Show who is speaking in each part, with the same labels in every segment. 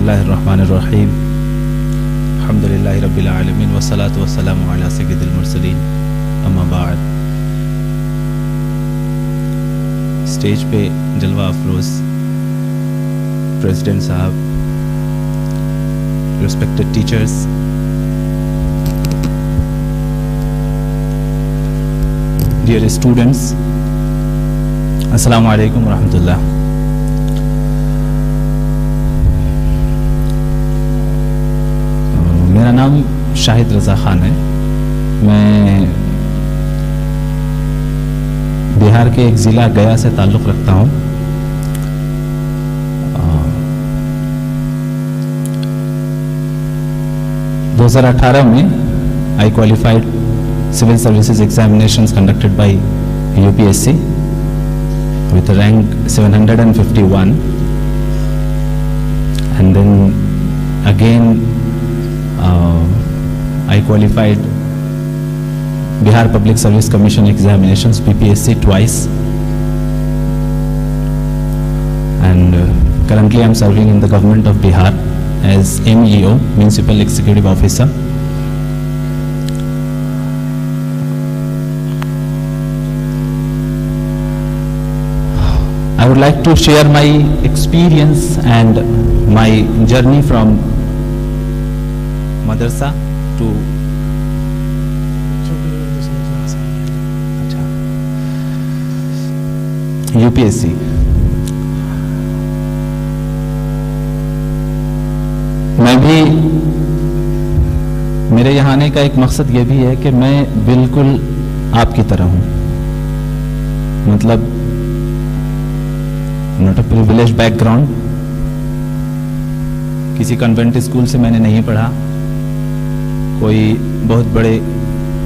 Speaker 1: बिस्मिल्लाहिर्रहमानिर्रहीम अल्हम्दुलिल्लाहि रब्बिल आलमीन वस्सलातु वस्सलामु अला सय्यिदिल मुरसलीन अम्मा बाद। स्टेज पे जलवा अफरोज प्रेसिडेंट साहब, रिस्पेक्टेड टीचर्स, डियर स्टूडेंट्स, अस्सलामु अलैकुम रहमतुल्लाह। मेरा नाम शाहिद रज़ा ख़ान है। मैं बिहार के एक ज़िला गया से ताल्लुक़ रखता हूँ। uh, 2018 में I qualified civil services examinations conducted by UPSC with a rank 751, and then again I qualified Bihar Public Service Commission examinations BPSC twice, and currently I am serving in the government of Bihar as MEO, Municipal Executive Officer. I would like to share my experience and my journey from madrasa to UPSC. मैं भी, मेरे यहाँ आने का एक मकसद ये भी है कि मैं बिल्कुल आपकी तरह हूँ, मतलब नॉट अ प्रिविलेज बैकग्राउंड। किसी कन्वेंट स्कूल से मैंने नहीं पढ़ा, कोई बहुत बड़े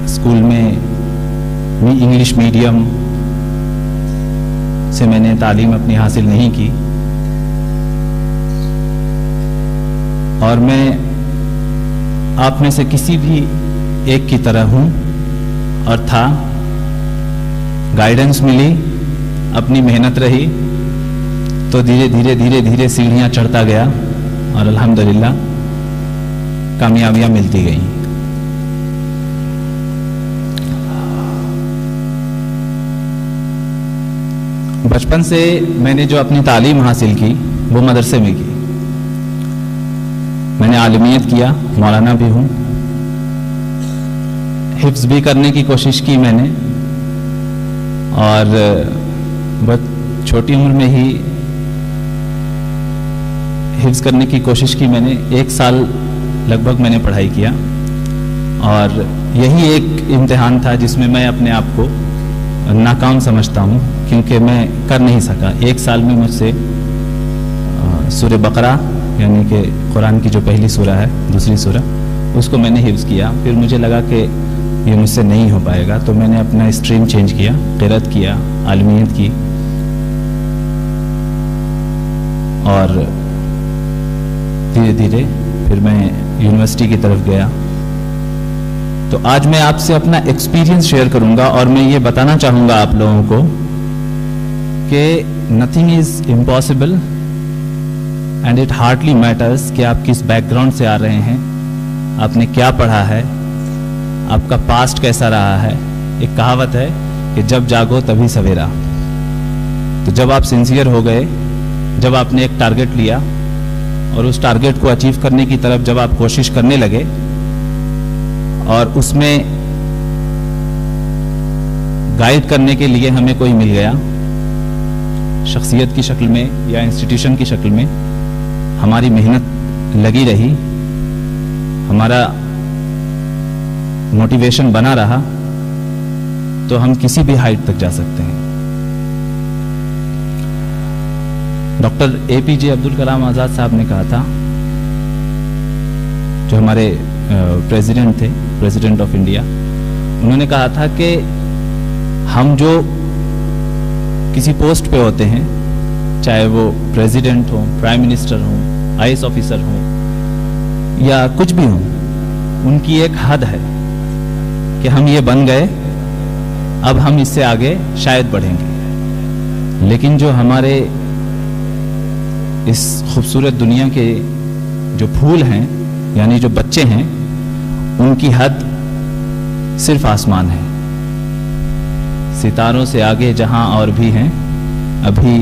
Speaker 1: स्कूल में इंग्लिश मीडियम से मैंने तालीम अपनी हासिल नहीं की, और मैं आप में से किसी भी एक की तरह हूँ और था। गाइडेंस मिली, अपनी मेहनत रही, तो धीरे धीरे सीढ़ियां चढ़ता गया और अल्हम्दुलिल्लाह कामयाबियां मिलती गई। बचपन से मैंने जो अपनी तालीम हासिल की वो मदरसे में की। मैंने आलिमियत किया, मौलाना भी हूँ, हिफ्ज़ भी करने की कोशिश की मैंने, और बहुत छोटी उम्र में ही हिफ्ज़ करने की कोशिश की मैंने। 1 साल लगभग मैंने पढ़ाई किया, और यही एक इम्तिहान था जिसमें मैं अपने आप को नाकाम समझता हूँ, क्योंकि मैं कर नहीं सका। 1 साल में मुझसे सूरह बकरा यानी कि कुरान की जो पहली सूरा है, दूसरी सूरा, उसको मैंने हिफ्ज़ किया। फिर मुझे लगा कि ये मुझसे नहीं हो पाएगा, तो मैंने अपना स्ट्रीम चेंज किया, क़िराअत किया, आलिमियत की, और धीरे धीरे फिर मैं यूनिवर्सिटी की तरफ गया। तो आज मैं आपसे अपना एक्सपीरियंस शेयर करूंगा, और मैं ये बताना चाहूँगा आप लोगों को कि nothing is impossible and it hardly matters कि आप किस बैकग्राउंड से आ रहे हैं, आपने क्या पढ़ा है, आपका पास्ट कैसा रहा है। एक कहावत है कि जब जागो तभी सवेरा। तो जब आप सिंसियर हो गए, जब आपने एक टारगेट लिया और उस टारगेट को अचीव करने की तरफ जब आप कोशिश करने लगे, और उसमें गाइड करने के लिए हमें कोई मिल गया, शख्सियत की शक्ल में या इंस्टीट्यूशन की शक्ल में, हमारी मेहनत लगी रही, हमारा मोटिवेशन बना रहा, तो हम किसी भी हाइट तक जा सकते हैं। डॉक्टर APJ अब्दुल कलाम आज़ाद साहब ने कहा था, जो हमारे प्रेसिडेंट थे, प्रेसिडेंट ऑफ इंडिया, उन्होंने कहा था कि हम जो किसी पोस्ट पे होते हैं, चाहे वो प्रेसिडेंट हो, प्राइम मिनिस्टर हो, IAS ऑफिसर हो, या कुछ भी हो, उनकी एक हद है कि हम ये बन गए, अब हम इससे आगे शायद बढ़ेंगे। लेकिन जो हमारे इस खूबसूरत दुनिया के जो फूल हैं यानी जो बच्चे हैं उनकी हद सिर्फ आसमान है। सितारों से आगे जहां और भी हैं, अभी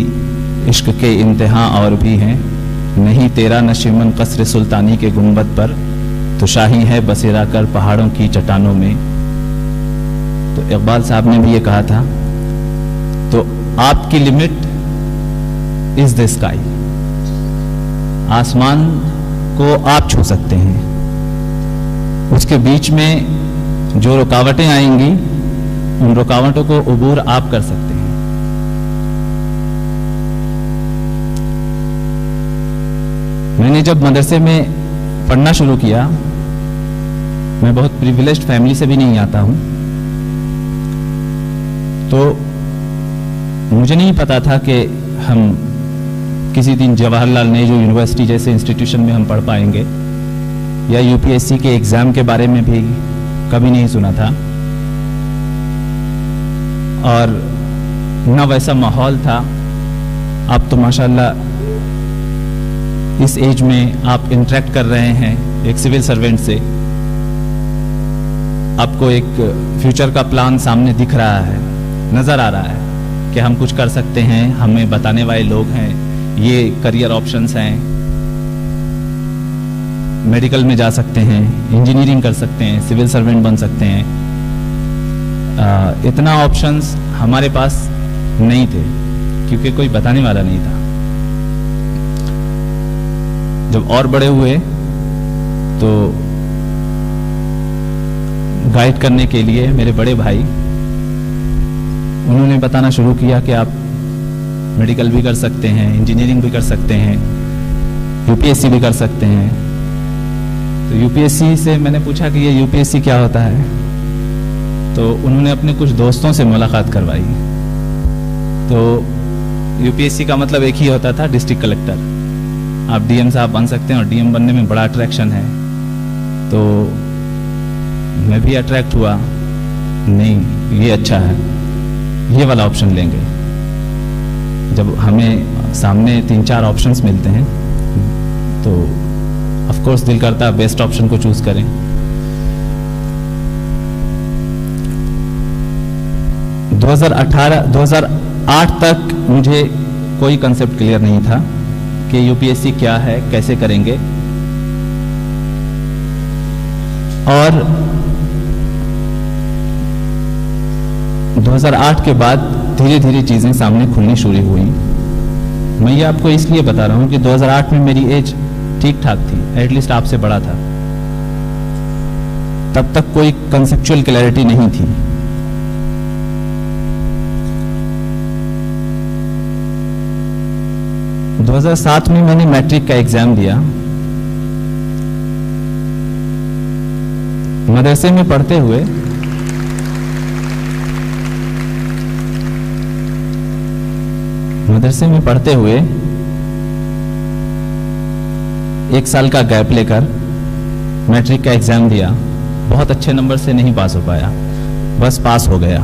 Speaker 1: इश्क के इंतहा और भी हैं। नहीं तेरा नशीमन कसर सुल्तानी के गुंबद पर, तो शाही है बसेरा कर पहाड़ों की चट्टानों में। तो इकबाल साहब ने भी ये कहा था। तो आपकी लिमिट इज द स्काई, आसमान को आप छू सकते हैं, उसके बीच में जो रुकावटें आएंगी उन रुकावटों को अबूर आप कर सकते हैं। मैंने जब मदरसे में पढ़ना शुरू किया, मैं बहुत प्रिविलेज्ड फैमिली से भी नहीं आता हूं, तो मुझे नहीं पता था कि हम किसी दिन जवाहरलाल नेहरू यूनिवर्सिटी जैसे इंस्टीट्यूशन में हम पढ़ पाएंगे, या यूपीएससी के एग्जाम के बारे में भी कभी नहीं सुना था। और न वैसा माहौल था। अब तो माशाल्लाह इस एज में आप इंटरेक्ट कर रहे हैं एक सिविल सर्वेंट से, आपको एक फ्यूचर का प्लान सामने दिख रहा है, नजर आ रहा है कि हम कुछ कर सकते हैं, हमें बताने वाले लोग हैं, ये करियर ऑप्शंस हैं, मेडिकल में जा सकते हैं, इंजीनियरिंग कर सकते हैं, सिविल सर्वेंट बन सकते हैं। इतना ऑप्शंस हमारे पास नहीं थे क्योंकि कोई बताने वाला नहीं था। जब और बड़े हुए तो गाइड करने के लिए मेरे बड़े भाई, उन्होंने बताना शुरू किया कि आप मेडिकल भी कर सकते हैं, इंजीनियरिंग भी कर सकते हैं, यूपीएससी भी कर सकते हैं। तो यूपीएससी से मैंने पूछा कि ये यूपीएससी क्या होता है, तो उन्होंने अपने कुछ दोस्तों से मुलाकात करवाई। तो यूपीएससी का मतलब एक ही होता था, डिस्ट्रिक्ट कलेक्टर। आप डीएम साहब बन सकते हैं और डीएम बनने में बड़ा अट्रैक्शन है। तो मैं भी अट्रैक्ट हुआ, नहीं ये अच्छा है, ये वाला ऑप्शन लेंगे। जब हमें सामने 3-4 ऑप्शंस मिलते हैं तो ऑफ कोर्स दिल करता है बेस्ट ऑप्शन को चूज करें। दो 2008 तक मुझे कोई कंसेप्ट क्लियर नहीं था कि यूपीएससी क्या है, कैसे करेंगे। और 2008 के बाद धीरे धीरे चीजें सामने खुलनी शुरू हुई। मैं ये आपको इसलिए बता रहा हूं कि 2008 में मेरी एज ठीक ठाक थी, एटलीस्ट आपसे बड़ा था। तब तक कोई कंसेप्चुअल क्लैरिटी नहीं थी। तो 2007 में मैंने मैट्रिक का एग्जाम दिया। मदरसे में पढ़ते हुए एक साल का गैप लेकर मैट्रिक का एग्जाम दिया। बहुत अच्छे नंबर से नहीं पास हो पाया, बस पास हो गया।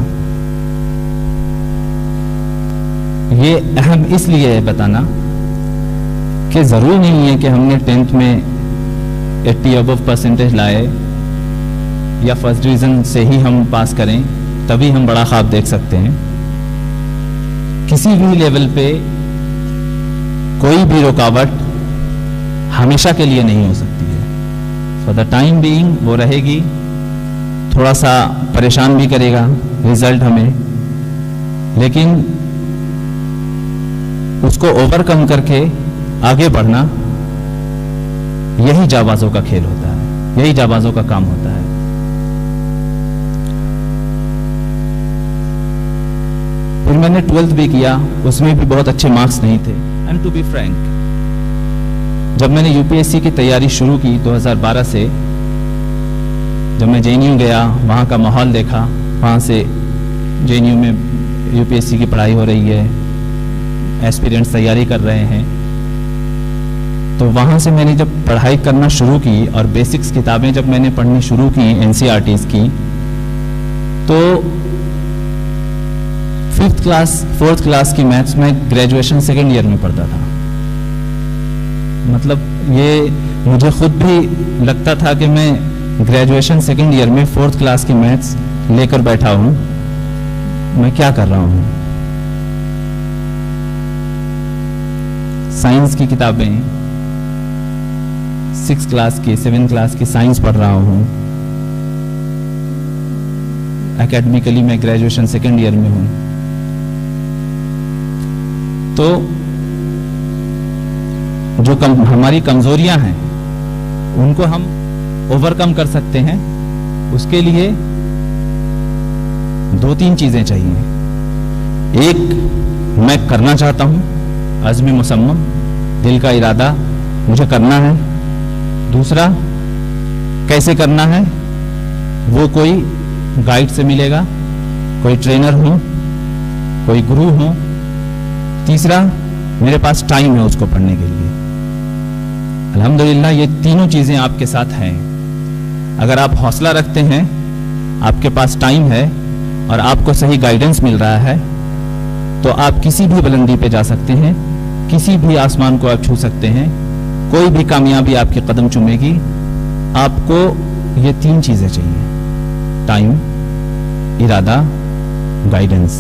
Speaker 1: ये अहम इसलिए है बताना कि जरूरी नहीं है कि हमने 10th में 80 अबव परसेंटेज लाए या फर्स्ट डिवीजन से ही हम पास करें तभी हम बड़ा ख्वाब देख सकते हैं। किसी भी लेवल पे कोई भी रुकावट हमेशा के लिए नहीं हो सकती है। फॉर द टाइम बीइंग वो रहेगी, थोड़ा सा परेशान भी करेगा रिजल्ट हमें, लेकिन उसको ओवरकम करके आगे बढ़ना, यही जाबाजों का खेल होता है, यही जाबाजों का काम होता है। फिर मैंने 12th भी किया, उसमें भी बहुत अच्छे मार्क्स नहीं थे। एंड टू बी फ्रैंक, जब मैंने यूपीएससी की तैयारी शुरू की 2012 से, जब मैं जेएनयू गया, वहाँ का माहौल देखा, वहाँ से जेएनयू में यूपीएससी की पढ़ाई हो रही है, एस्पिरेंट्स तैयारी कर रहे हैं, तो वहाँ से मैंने जब पढ़ाई करना शुरू की और बेसिक्स किताबें जब मैंने पढ़नी शुरू की एनसीईआरटीज़ की, तो 5th क्लास 4th क्लास की मैथ्स में ग्रेजुएशन 2nd ईयर में पढ़ता था। मतलब ये मुझे खुद भी लगता था कि मैं ग्रेजुएशन सेकेंड ईयर में 4th क्लास की मैथ्स लेकर बैठा हूं, मैं क्या कर रहा हूं। साइंस की किताबें 6th क्लास की 7th क्लास की साइंस पढ़ रहा हूं। एकेडमिकली मैं ग्रेजुएशन सेकेंड ईयर में हूं। तो जो हमारी कमजोरियां हैं उनको हम ओवरकम कर सकते हैं। उसके लिए 2-3 चीजें चाहिए। एक, मैं करना चाहता हूं, अज़्म मुसम्मम, दिल का इरादा, मुझे करना है। दूसरा, कैसे करना है, वो कोई गाइड से मिलेगा, कोई ट्रेनर हो, कोई गुरु हो। तीसरा, मेरे पास टाइम है उसको पढ़ने के लिए। अल्हम्दुलिल्लाह ये तीनों चीजें आपके साथ हैं। अगर आप हौसला रखते हैं, आपके पास टाइम है और आपको सही गाइडेंस मिल रहा है, तो आप किसी भी बुलंदी पे जा सकते हैं, किसी भी आसमान को आप छू सकते हैं, कोई भी कामयाबी आपके कदम चूमेगी। आपको ये 3 चीजें चाहिए: टाइम, इरादा, गाइडेंस।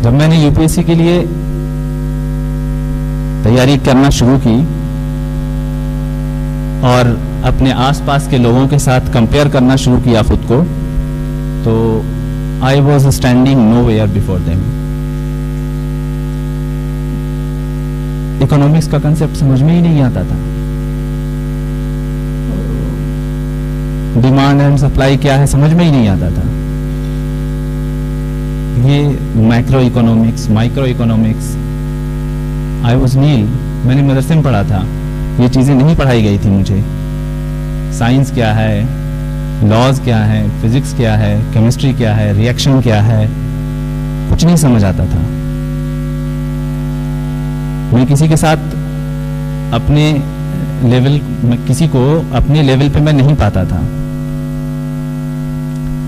Speaker 1: जब मैंने यूपीएससी के लिए तैयारी करना शुरू की और अपने आसपास के लोगों के साथ कंपेयर करना शुरू किया खुद को, तो I was standing nowhere before them. Economics का कंसेप्ट समझ में ही नहीं आता था। डिमांड एंड सप्लाई क्या है समझ में ही नहीं आता था। ये macroeconomics, microeconomics, I was nil, मैंने मदरसे में पढ़ा था, ये चीजें नहीं पढ़ाई गई थी मुझे। साइंस क्या है, लॉज क्या है, फिजिक्स क्या है, केमिस्ट्री क्या है, रिएक्शन क्या है, कुछ नहीं समझ आता था। मैं किसी के साथ अपने लेवल में, किसी को अपने लेवल पे मैं नहीं पाता था,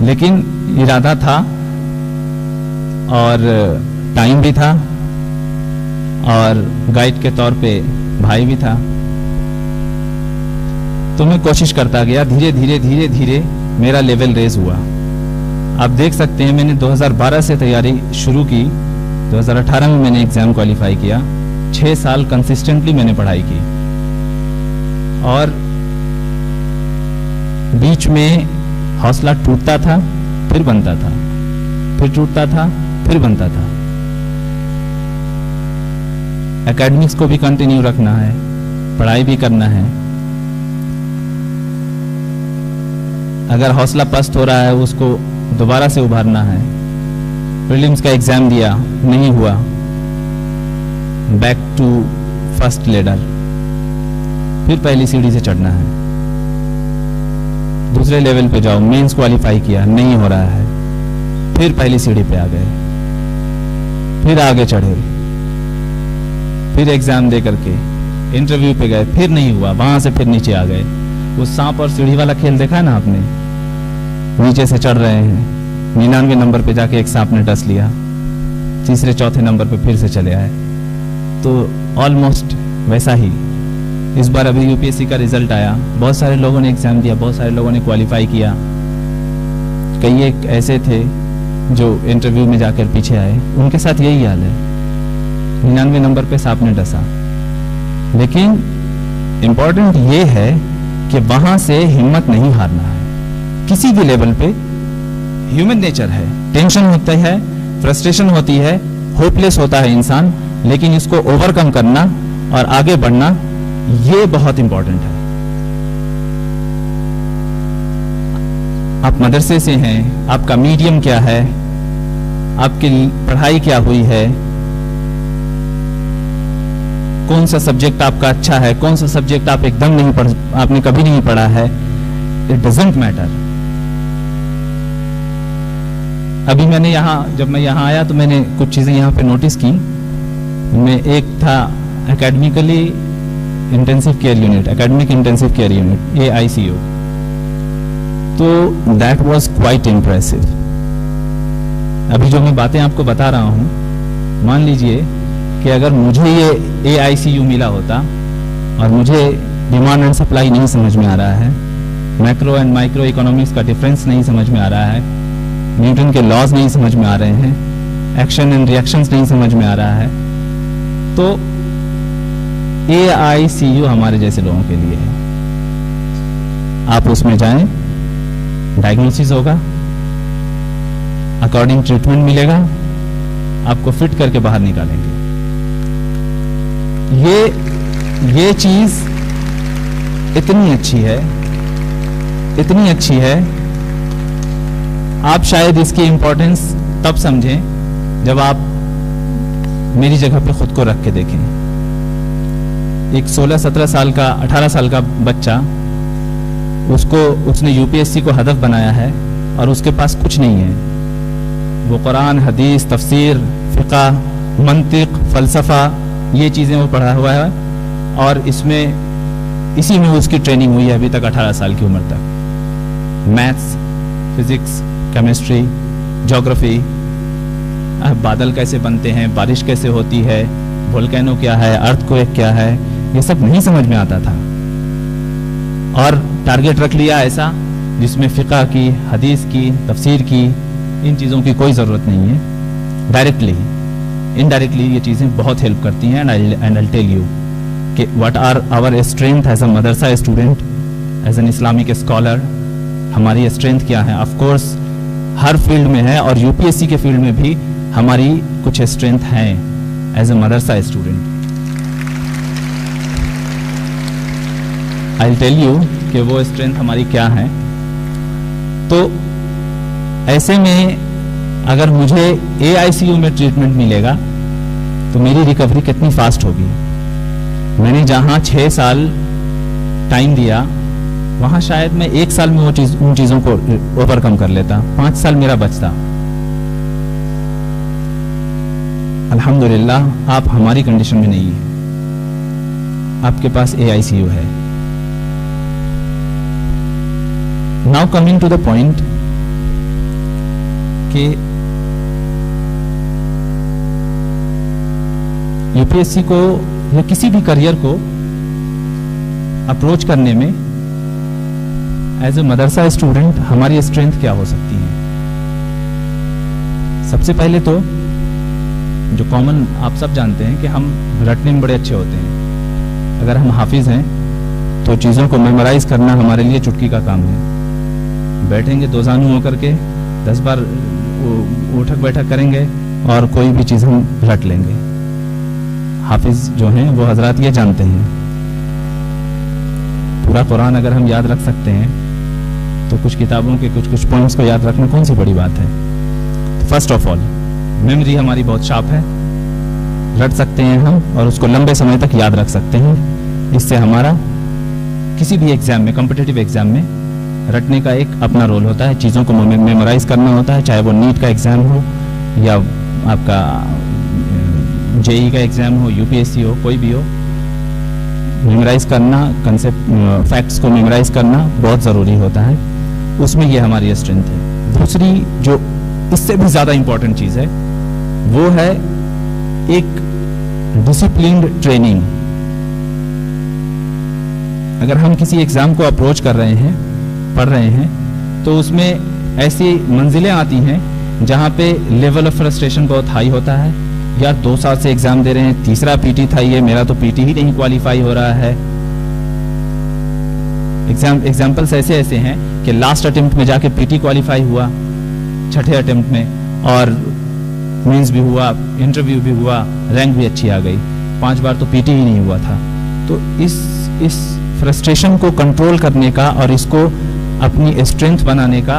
Speaker 1: लेकिन इरादा था और टाइम भी था और गाइड के तौर पे भाई भी था। तो मैं कोशिश करता गया, धीरे धीरे धीरे धीरे मेरा लेवल रेज हुआ। आप देख सकते हैं मैंने 2012 से तैयारी शुरू की, 2018 में मैंने एग्जाम क्वालिफाई किया। 6 साल कंसिस्टेंटली मैंने पढ़ाई की और बीच में हौसला टूटता था, फिर बनता था, फिर टूटता था, फिर बनता था। एकेडमिक्स को भी कंटिन्यू रखना है, पढ़ाई भी करना है। अगर हौसला पस्त हो रहा है उसको दोबारा से उभारना है। प्रीलिम्स का एग्जाम दिया, नहीं हुआ, बैक टू फर्स्ट लेडर, फिर पहली सीढ़ी से चढ़ना है। दूसरे लेवल पे जाओ, मेंस क्वालिफाई किया, नहीं हो रहा है, फिर पहली सीढ़ी पे आ गए, फिर आगे चढ़े, फिर एग्जाम दे करके इंटरव्यू पे गए, फिर नहीं हुआ, वहां से फिर नीचे आ गए। वो सांप और सीढ़ी वाला खेल देखा है ना आपने, नीचे से चढ़ रहे हैं, 99 नंबर पे जाके एक सांप ने डस लिया, तीसरे चौथे नंबर पे फिर से चले आए। तो ऑलमोस्ट वैसा ही इस बार अभी यूपीएससी का रिजल्ट आया, बहुत सारे लोगों ने एग्जाम दिया, बहुत सारे लोगों ने क्वालिफाई किया, कई एक ऐसे थे जो इंटरव्यू में जाकर पीछे आए, उनके साथ यही हाल है, 99 नंबर पे सांप ने डसा। लेकिन इंपॉर्टेंट ये है कि वहां से हिम्मत नहीं हारना है। किसी भी लेवल पे ह्यूमन नेचर है, टेंशन होता है, फ्रस्ट्रेशन होती है, होपलेस होता है इंसान, लेकिन इसको ओवरकम करना और आगे बढ़ना, ये बहुत इंपॉर्टेंट है। आप मदरसे से हैं, आपका मीडियम क्या है, आपकी पढ़ाई क्या हुई है, कौन सा सब्जेक्ट आपका अच्छा है, कौन सा सब्जेक्ट आप एकदम नहीं पढ़, आपने कभी नहीं पढ़ा है, इट डजंट मैटर। अभी मैंने जब मैं यहाँ आया तो मैंने कुछ चीजें यहाँ पे नोटिस की। मैं एक था academically intensive care unit, academic intensive care unit, AICU, तो दैट वाज क्वाइट इम्प्रेसिव। अभी जो मैं बातें आपको बता रहा हूँ, मान लीजिए कि अगर मुझे ये AICU मिला होता और मुझे डिमांड एंड सप्लाई नहीं समझ में आ रहा है, मैक्रो एंड माइक्रो इकोनॉमिक्स का डिफरेंस नहीं समझ में आ रहा है, न्यूटन के लॉज नहीं समझ में आ रहे हैं, एक्शन एंड रिएक्शंस नहीं समझ में आ रहा है, तो AICU हमारे जैसे लोगों के लिए है। आप उसमें जाएं, डायग्नोसिस होगा, अकॉर्डिंग ट्रीटमेंट मिलेगा, आपको फिट करके बाहर निकालेंगे। ये चीज इतनी अच्छी है, इतनी अच्छी है, आप शायद इसकी इंपॉर्टेंस तब समझें जब आप मेरी जगह पे खुद को रख के देखें। एक 16-17 साल का, 18 साल का बच्चा, उसने UPSC को हदफ बनाया है और उसके पास कुछ नहीं है। वो कुरान, हदीस, तफसीर, फ़िक़ा, मंतिक, फ़लसफ़ा, ये चीज़ें वो पढ़ा हुआ है और इसी में उसकी ट्रेनिंग हुई है अभी तक 18 साल की उम्र तक। मैथ्स, फिज़िक्स, केमिस्ट्री, ज्योग्राफी, बादल कैसे बनते हैं, बारिश कैसे होती है, वोल्केनो क्या है, अर्थक्वेक क्या है, ये सब नहीं समझ में आता था। और टारगेट रख लिया ऐसा जिसमें फ़िक़ा की, हदीस की, तफसीर की, इन चीज़ों की कोई ज़रूरत नहीं है। डायरेक्टली, इनडायरेक्टली ये चीज़ें बहुत हेल्प करती हैं। एंड आई टेल यू कि what are our strength as a madrasa student, as an Islamic scholar. हमारी स्ट्रेंथ क्या है? ऑफ कोर्स हर फील्ड में है और UPSC के फील्ड में भी हमारी कुछ स्ट्रेंथ हैं as a madrasa student. I tell you कि वो स्ट्रेंथ हमारी क्या है। तो ऐसे में अगर मुझे AICU में ट्रीटमेंट मिलेगा तो मेरी रिकवरी कितनी फास्ट होगी। मैंने जहां 6 साल टाइम दिया, वहां शायद मैं 1 साल में उन चीजों को ओवरकम कर लेता, 5 साल मेरा बचता। अल्हम्दुलिल्लाह आप हमारी कंडीशन में नहीं है, आपके पास AICU है। Now coming to the point कि UPSC को या किसी भी करियर को अप्रोच करने में एज ए मदरसा स्टूडेंट हमारी स्ट्रेंथ क्या हो सकती है। सबसे पहले तो जो कॉमन आप सब जानते हैं कि हम रटने में बड़े अच्छे होते हैं। अगर हम हाफिज हैं तो चीज़ों को मेमोराइज करना हमारे लिए चुटकी का काम है। बैठेंगे दो जानू होकर के 10 बार उठक बैठक करेंगे और कोई भी चीज़ हम रट लेंगे। हाफिज जो हैं वो हजरात ये जानते हैं, पूरा कुरान अगर हम याद रख सकते हैं तो कुछ किताबों के कुछ पॉइंट्स को याद रखना कौन सी बड़ी बात है। तो फर्स्ट ऑफ ऑल मेमोरी हमारी बहुत शार्प है, रट सकते हैं हम और उसको लंबे समय तक याद रख सकते हैं। इससे हमारा किसी भी एग्जाम में, कॉम्पिटिटिव एग्जाम में रटने का एक अपना रोल होता है, चीज़ों को मेमोराइज करना होता है, चाहे वो नीट का एग्जाम हो या आपका JEE का एग्जाम हो, UPSC हो, कोई भी हो। मेमोराइज करना, कंसेप्ट फैक्ट्स को मेमोराइज करना बहुत ज़रूरी होता है, उसमें ये हमारी स्ट्रेंथ है। दूसरी जो इससे भी ज़्यादा इंपॉर्टेंट चीज़ है वो है एक डिसिप्लिन्ड ट्रेनिंग। अगर हम किसी एग्ज़ाम को अप्रोच कर रहे हैं, पढ़ रहे हैं, तो उसमें ऐसी मंजिलें आती हैं जहाँ पे लेवल ऑफ फ्रस्ट्रेशन बहुत हाई होता है। यार 2 साल से एग्जाम दे रहे हैं, तीसरा PT था ये, मेरा तो PT ही नहीं क्वालिफाई हो रहा है। एग्जाम्पल्स ऐसे ऐसे हैं कि लास्ट अटेम्प्ट में जाके PT क्वालिफाई हुआ, छठे अटेम्प्ट में, और मेंस भी हुआ, इंटरव्यू भी हुआ, रैंक भी अच्छी आ गई। 5 बार तो PT ही नहीं हुआ था। तो इस फ्रस्ट्रेशन को कंट्रोल करने का और इसको अपनी स्ट्रेंथ बनाने का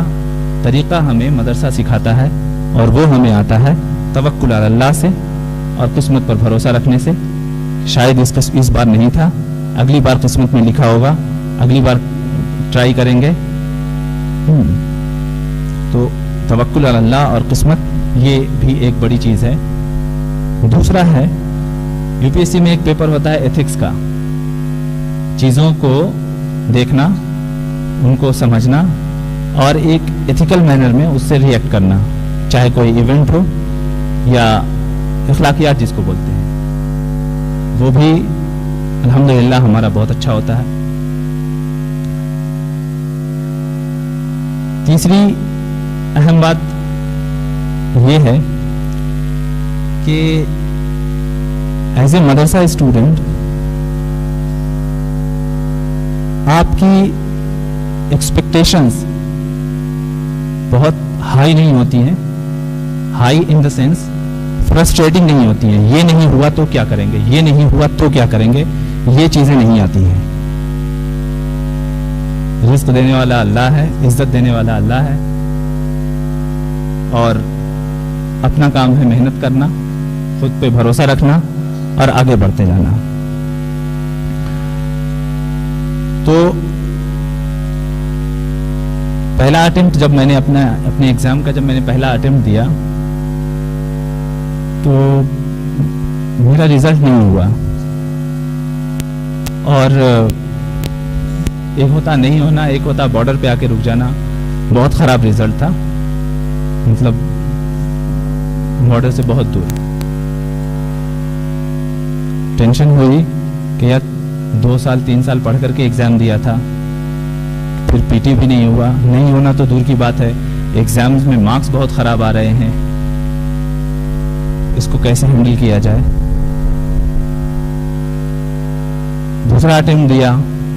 Speaker 1: तरीका हमें मदरसा सिखाता है, और वो हमें आता है तवक्कुल अल्लाह से और किस्मत पर भरोसा रखने से। शायद इस बार नहीं था, अगली बार किस्मत में लिखा होगा, अगली बार ट्राई करेंगे। तो तवक्कुल अल्लाह और किस्मत, ये भी एक बड़ी चीज़ है। दूसरा है UPSC में एक पेपर होता है एथिक्स का, चीज़ों को देखना, उनको समझना और एक एथिकल मैनर में उससे रिएक्ट करना, चाहे कोई इवेंट हो या इखलाकियात जिसको बोलते हैं। वो भी अल्हम्दुलिल्लाह हमारा बहुत अच्छा होता है। तीसरी अहम बात ये है कि एज ए मदरसा स्टूडेंट आपकी एक्सपेक्टेशंस बहुत हाई नहीं होती हैं। High in the sense frustrating नहीं होती हैं। ये नहीं हुआ तो क्या करेंगे, ये नहीं हुआ तो क्या करेंगे, ये चीजें नहीं आती हैं। रिस्क देने वाला अल्लाह है, इज्जत देने वाला अल्लाह है, और अपना काम है मेहनत करना, खुद पे भरोसा रखना और आगे बढ़ते जाना। तो पहला अटेम्प्ट जब मैंने अपने एग्जाम का जब मैंने पहला अटेम्प्ट दिया तो मेरा रिजल्ट नहीं हुआ, और एक होता नहीं होना, एक होता बॉर्डर पे आके रुक जाना। बहुत खराब रिजल्ट था, मतलब बॉर्डर से बहुत दूर। टेंशन हुई कि यार 2 साल 3 साल पढ़ करके एग्जाम दिया था, फिर पीटी भी नहीं हुआ। नहीं होना तो दूर की बात है, एग्जाम्स में मार्क्स बहुत खराब आ रहे हैं, इसको कैसे हैंडल किया जाए। दूसरा अटेम्प्ट दिया,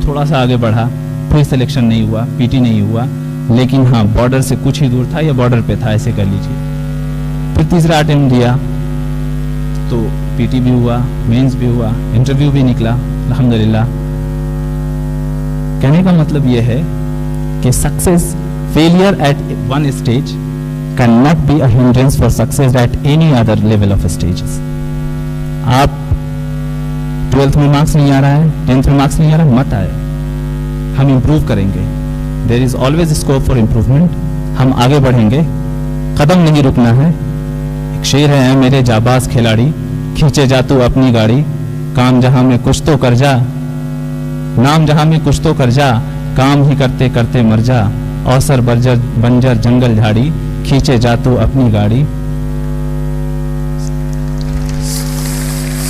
Speaker 1: थोड़ा सा आगे बढ़ा, फिर सिलेक्शन नहीं हुआ, पीटी नहीं हुआ, लेकिन हाँ बॉर्डर से कुछ ही दूर था या बॉर्डर पे था, ऐसे कर लीजिए। फिर तीसरा अटेम्प्ट दिया तो पीटी भी हुआ, मेंस भी हुआ, इंटरव्यू भी निकला अल्हम्दुलिल्लाह। कहने का मतलब यह है कि success, failure eight one stage can not be a hindrance for success at any other level of stages. आप 12th में मार्क्स नहीं आ रहा है, 10th में मार्क्स नहीं आ रहा, मत आए, हम इंप्रूव करेंगे। There is always scope for improvement. हम आगे बढ़ेंगे, कदम नहीं रुकना है। एक शेर है, मेरे जाबाज खिलाड़ी, खींचे जा तू अपनी गाड़ी, काम जहां में कुछ तो कर जा, नाम जहां में कुछ तो कर जा, काम ही करते करते मर जा, अवसर बंजर बंजर जंगल झाड़ी, खींचे जा तू अपनी गाड़ी।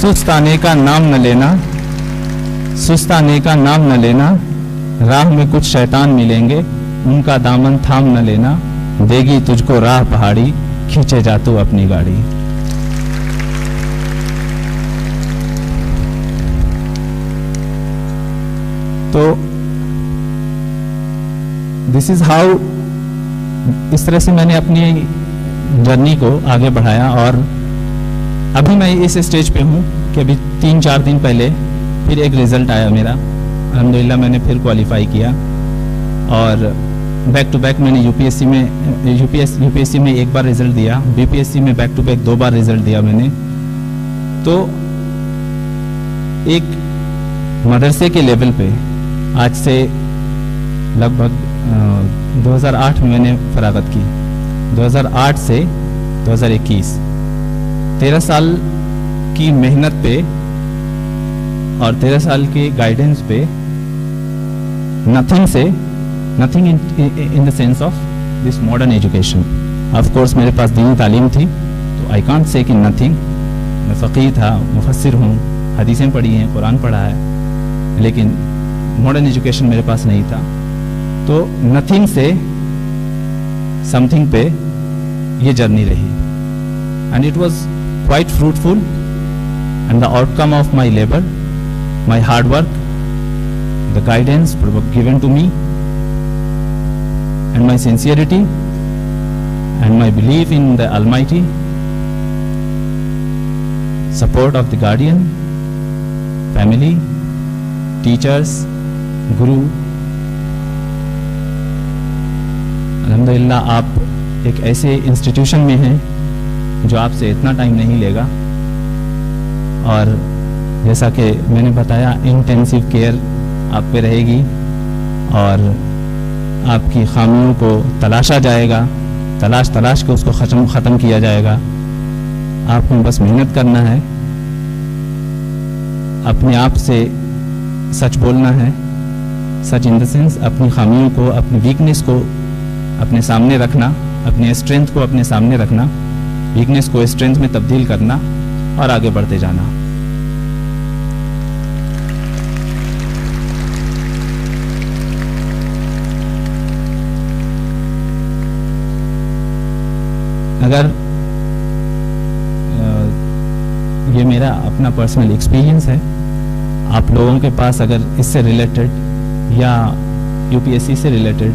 Speaker 1: सुस्ताने का नाम न लेना, सुस्ताने का नाम न लेना, राह में कुछ शैतान मिलेंगे, उनका दामन थाम न लेना, देगी तुझको राह पहाड़ी, खींचे जा तू अपनी गाड़ी। तो दिस इज हाउ, इस तरह से मैंने अपनी जर्नी को आगे बढ़ाया। और अभी मैं इस स्टेज पे हूँ कि अभी 3-4 दिन पहले फिर एक रिजल्ट आया मेरा, अल्हम्दुलिल्लाह मैंने फिर क्वालिफाई किया। और बैक टू बैक मैंने यूपीएससी में एक बार रिजल्ट दिया, बीपीएससी में बैक टू बैक 2 बार रिजल्ट दिया मैंने। तो एक मदरसे के लेवल पे आज से लगभग 2008 में मैंने फरागत की, 2008 से 2021, 13 साल की मेहनत पे और 13 साल के गाइडेंस पे, nothing in the sense of this modern education. Of course मेरे पास दीनी तालीम थी, तो आई कांट से कि नथिंग। मैं फ़क़ीह था, मुफस्सिर हूँ, हदीसें पढ़ी हैं, कुरान पढ़ा है, लेकिन मॉडर्न एजुकेशन मेरे पास नहीं था। तो नथिंग से समथिंग पे ये जर्नी रही, and it was quite fruitful, and the outcome of my labour, my hard work, the guidance given to me, and my sincerity, and my belief in the Almighty, support of the guardian, family, teachers, guru। अल्हम्दुलिल्लाह आप एक ऐसे institution में हैं जो आपसे इतना time नहीं लेगा, और जैसा कि मैंने बताया इंटेंसिव केयर आप पे रहेगी, और आपकी खामियों को तलाशा जाएगा, तलाश के उसको ख़त्म किया जाएगा। आपको बस मेहनत करना है, अपने आप से सच बोलना है, सच इन द सेंस अपनी खामियों को, अपनी वीकनेस को अपने सामने रखना, अपने स्ट्रेंथ को अपने सामने रखना, वीकनेस को स्ट्रेंथ में तब्दील करना और आगे बढ़ते जाना। अगर ये मेरा अपना पर्सनल एक्सपीरियंस है, आप लोगों के पास अगर इससे रिलेटेड या यूपीएससी से रिलेटेड